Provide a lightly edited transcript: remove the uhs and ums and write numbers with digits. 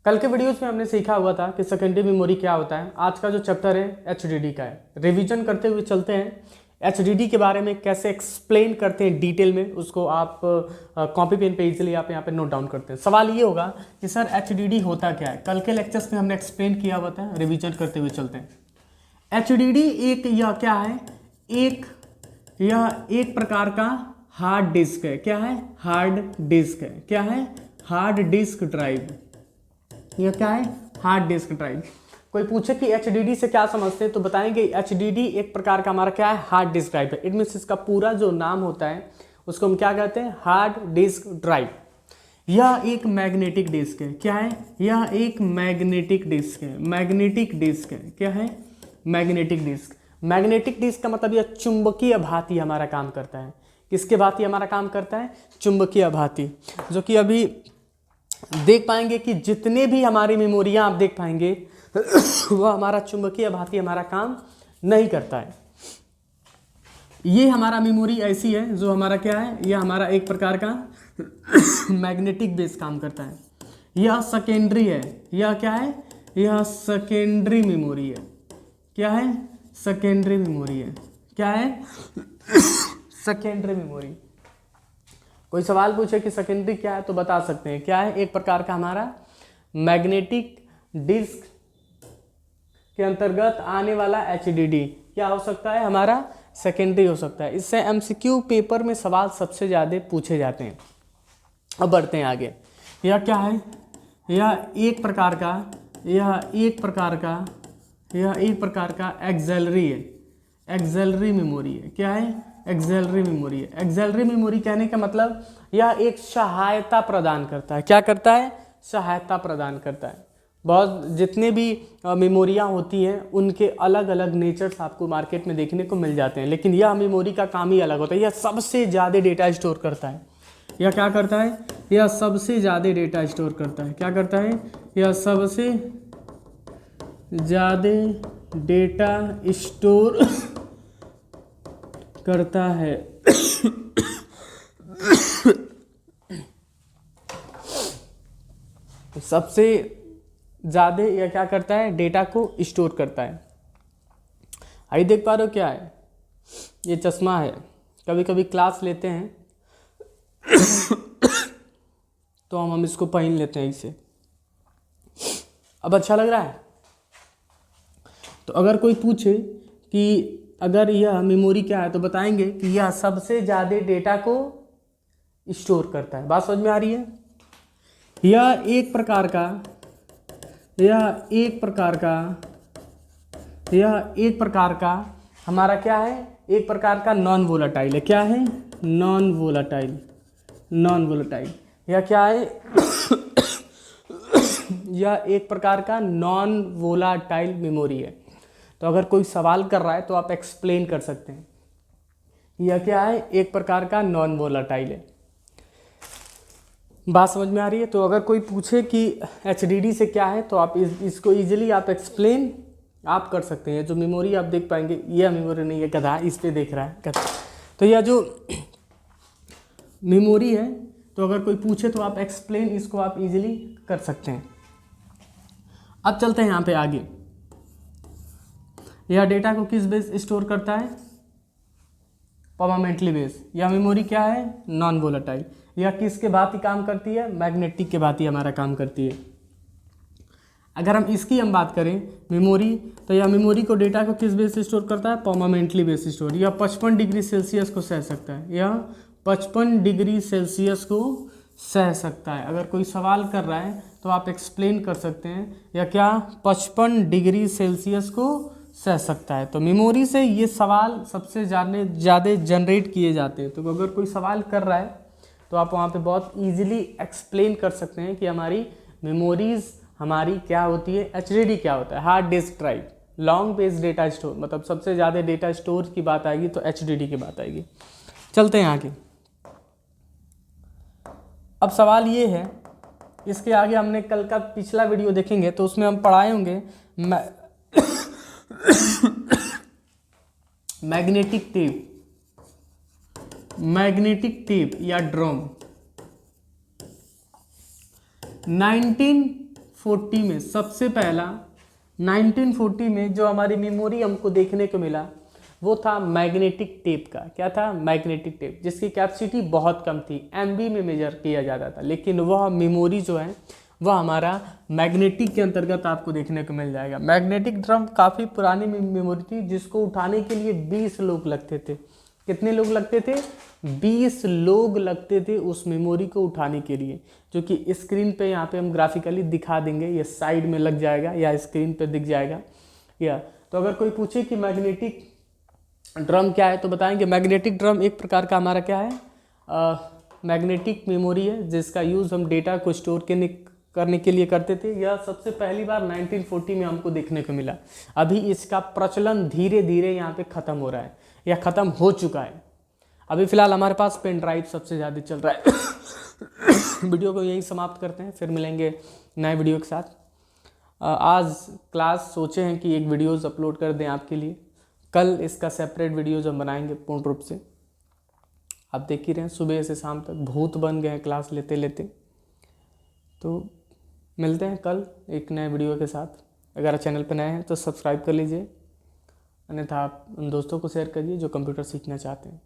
कल के वीडियोस में हमने सीखा हुआ था कि सेकेंडरी मेमोरी क्या होता है। आज का जो चैप्टर है एचडीडी का है। रिवीजन करते हुए चलते हैं एचडीडी के बारे में, कैसे एक्सप्लेन करते हैं डिटेल में, उसको आप कॉपी पेन पे इजीली आप यहाँ पे नोट डाउन करते हैं। सवाल ये होगा कि सर एचडीडी होता क्या है। कल के लेक्चर्स में हमने एक्सप्लेन किया हुआ था, रिवीजन करते हुए चलते हैं। एचडीडी एक यह क्या है, यह एक प्रकार का हार्ड डिस्क है। क्या है? हार्ड डिस्क है। क्या है? Hard disk drive. यह क्या है? Hard disk drive. कोई पूछे कि एचडीडी से क्या समझते हैं तो बताएंगे एचडीडी एक प्रकार का हमारा क्या है, हार्ड डिस्क ड्राइव है। इट मीन्स इसका पूरा जो नाम होता है उसको हम क्या कहते हैं, हार्ड डिस्क ड्राइव। यह एक मैग्नेटिक डिस्क है। क्या है? यह एक मैग्नेटिक डिस्क है। मैग्नेटिक डिस्क है। क्या है? Magnetic disk. मैग्नेटिक डिस्क का मतलब यह चुंबकीय भांति हमारा काम करता है। किसके भांति हमारा काम करता है? चुंबकीय भांति। जो कि अभी देख पाएंगे कि जितने भी हमारी मेमोरियां आप देख पाएंगे वह हमारा चुंबकीय भांति हमारा काम नहीं करता है। ये हमारा मेमोरी ऐसी है जो हमारा क्या है, यह हमारा एक प्रकार का मैग्नेटिक बेस काम करता है। यह सेकेंडरी है। यह क्या है? यह सेकेंडरी मेमोरी है। क्या है? सेकेंडरी मेमोरी है। क्या है? Secondary memory. कोई सवाल पूछे कि सेकेंडरी क्या है तो बता सकते हैं। क्या है? एक प्रकार का हमारा मैग्नेटिक डिस्क के अंतर्गत आने वाला एचडीडी क्या हो सकता है, हमारा सेकेंडरी हो सकता है। इससे एमसीक्यू पेपर में सवाल सबसे ज़्यादा पूछे जाते हैं। अब बढ़ते हैं आगे। यह क्या है? यह एक प्रकार का एक्सेलरी है। एक्सेलरी मेमोरी है। क्या है? एक्सेलरी मेमोरी है। एक्सेलरी मेमोरी कहने का मतलब यह एक सहायता प्रदान करता है। क्या करता है? सहायता प्रदान करता है। बहुत जितने भी मेमोरियाँ होती हैं उनके अलग अलग नेचर्स आपको मार्केट में देखने को मिल जाते हैं, लेकिन यह मेमोरी का काम ही अलग होता है। यह सबसे ज़्यादा डेटा स्टोर करता है। यह क्या करता है? यह सबसे ज़्यादा डेटा स्टोर करता है। क्या करता है? यह सबसे ज़्यादा डेटा स्टोर करता है। सबसे ज़्यादा यह क्या करता है? डेटा को स्टोर करता है। आई देख पा रहे हो क्या है? ये चश्मा है। कभी कभी क्लास लेते हैं तो हम इसको पहन लेते हैं इसे। अब अच्छा लग रहा है? तो अगर कोई पूछे कि अगर यह मेमोरी क्या है तो बताएंगे कि यह सबसे ज़्यादा डेटा को स्टोर करता है। बात समझ में आ रही है? यह एक प्रकार का हमारा क्या है, एक प्रकार का नॉन वोलेटाइल है। क्या है? Non volatile. यह क्या है? यह एक प्रकार का नॉन वोलेटाइल मेमोरी है। तो अगर कोई सवाल कर रहा है तो आप एक्सप्लेन कर सकते हैं। यह क्या है? एक प्रकार का नॉन वोलेटाइल है। बात समझ में आ रही है? तो अगर कोई पूछे कि एचडीडी से क्या है तो आप इसको इजीली आप एक्सप्लेन आप कर सकते हैं। जो मेमोरी आप देख पाएंगे, यह मेमोरी नहीं है, गधा इस पे देख रहा है गधा। तो यह जो मेमोरी है तो अगर कोई पूछे तो आप एक्सप्लेन इसको आप इजीली कर सकते हैं। अब चलते हैं यहाँ पे आगे। यह डेटा को किस बेस स्टोर करता है? Permanently base. यह मेमोरी क्या है? Non volatile. यह किसके भांति काम करती है? मैग्नेटिक के भांति हमारा काम करती है। अगर हम बात करें मेमोरी, तो यह मेमोरी को डेटा को किस बेस स्टोर करता है? Permanently base store. यह 55 डिग्री सेल्सियस को सह सकता है। यह 55 डिग्री सेल्सियस को सह सकता है। अगर कोई सवाल कर रहा है तो आप एक्सप्लेन कर सकते हैं। यह क्या 55 डिग्री सेल्सियस को सह सकता है। तो मेमोरी से ये सवाल सबसे ज़्यादा जनरेट किए जाते हैं। तो अगर कोई सवाल कर रहा है तो आप वहाँ पे बहुत इजीली एक्सप्लेन कर सकते हैं कि हमारी मेमोरीज हमारी क्या होती है, एचडीडी क्या होता है, hard disk drive, long base data store. मतलब सबसे ज़्यादा डेटा स्टोर की बात आएगी तो एचडीडी की बात आएगी। चलते हैं आगे। अब सवाल ये है, इसके आगे हमने कल का पिछला वीडियो देखेंगे तो उसमें हम पढ़ाए होंगे मैग्नेटिक टेप या ड्रम। 1940 में सबसे पहला 1940 में जो हमारी मेमोरी हमको देखने को मिला वो था मैग्नेटिक टेप का। क्या था? मैग्नेटिक टेप, जिसकी कैपेसिटी बहुत कम थी, एमबी में मेजर किया जाता था, लेकिन वह मेमोरी जो है वह हमारा मैग्नेटिक के अंतर्गत आपको देखने को मिल जाएगा। मैग्नेटिक ड्रम काफ़ी पुरानी मेमोरी थी, जिसको उठाने के लिए 20 लोग लगते थे। कितने लोग लगते थे? 20 लोग लगते थे उस मेमोरी को उठाने के लिए, जो कि स्क्रीन पे यहाँ पे हम ग्राफिकली दिखा देंगे, ये साइड में लग जाएगा या स्क्रीन पे दिख जाएगा। या तो अगर कोई पूछे कि मैग्नेटिक ड्रम क्या है तो बताएंगे मैग्नेटिक ड्रम एक प्रकार का हमारा क्या है, मैग्नेटिक मेमोरी है, जिसका यूज़ हम डेटा को स्टोर करने के लिए करते थे। यह सबसे पहली बार 1940 में हमको देखने को मिला। अभी इसका प्रचलन धीरे धीरे यहाँ पे ख़त्म हो रहा है या ख़त्म हो चुका है। अभी फ़िलहाल हमारे पास पेन ड्राइव सबसे ज़्यादा चल रहा है। वीडियो को यही समाप्त करते हैं, फिर मिलेंगे नए वीडियो के साथ। आज क्लास सोचे हैं कि एक वीडियोज़ अपलोड कर दें आपके लिए, कल इसका सेपरेट वीडियोज़ हम बनाएंगे पूर्ण रूप से। आप देख ही रहे हैं सुबह से शाम तक भूत बन गए हैं क्लास लेते लेते। तो मिलते हैं कल एक नए वीडियो के साथ। अगर चैनल पर नए हैं तो सब्सक्राइब कर लीजिए, अन्यथा आप उन दोस्तों को शेयर करिए जो कंप्यूटर सीखना चाहते हैं।